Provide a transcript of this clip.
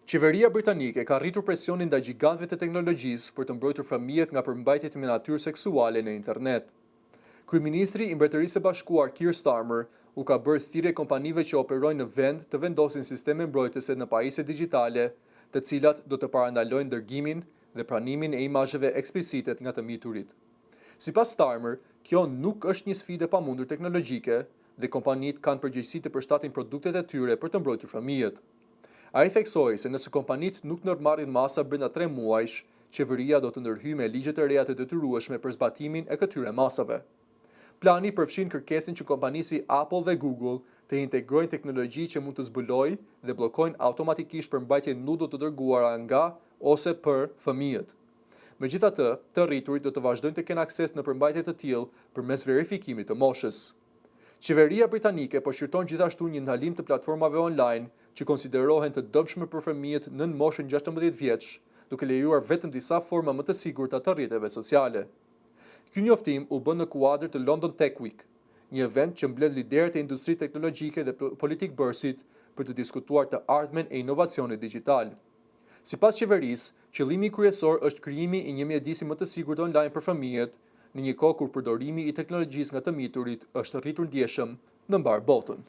Qeveria britanike ka rritur presionin ndaj gjigantëve të teknologjisë për të mbrojtur fëmijët nga përmbajtjet me natyrë seksuale në internet. Kryeministri i Mbretërisë së Bashkuar Keir Starmer u ka bërë thirrje kompanive që operojnë në vend të vendosin sisteme mbrojtëse në pajisje digjitale, të cilat do të parandalojnë dërgimin dhe pranimin e imazheve eksplicite nga të miturit. Sipas Starmer, kjo nuk është një sfidë e pamundur teknologjike dhe kompanitë kanë përgjegjësi të përshtatin produktet e tyre për të mbrojtur fëmijët. Ai theksoi se nëse kompanitë nuk ndërmarrin masa brenda 3 muajsh, qeveria do të ndërhyjë me ligje të reja të detyrueshme për zbatimin e këtyre masave. Plani përfshin kërkesën që kompani si Apple dhe Google të integrojnë teknologji që mund të zbulojë dhe bllokojnë automatikisht përmbajtjen nudo të dërguara nga ose për fëmijët. Megjithatë, të rriturit do të vazhdojnë të kenë akses në përmbajtje të tillë përmes verifikimit të moshës. Qeveria britanike po shqyrton gjithashtu një ndalim të platformave online që konsiderohen të dëmshme për fëmijët nën moshën 16 vjeç, duke lejuar vetëm disa forma më të sigurta të rrjeteve sociale. Ky njoftim u bë në kuadër të London Tech Week, një event që mbledh liderët e industrisë teknologjike dhe politik bërësit për të diskutuar të ardhmen e inovacionit digjital. Sipas qeverisë, qëllimi kryesor është krijimi i një mjedisi më të sigurt online për fëmijët, në një kohë kur përdorimi i teknologjisë nga të miturit është rritur ndjeshëm në mbar botën.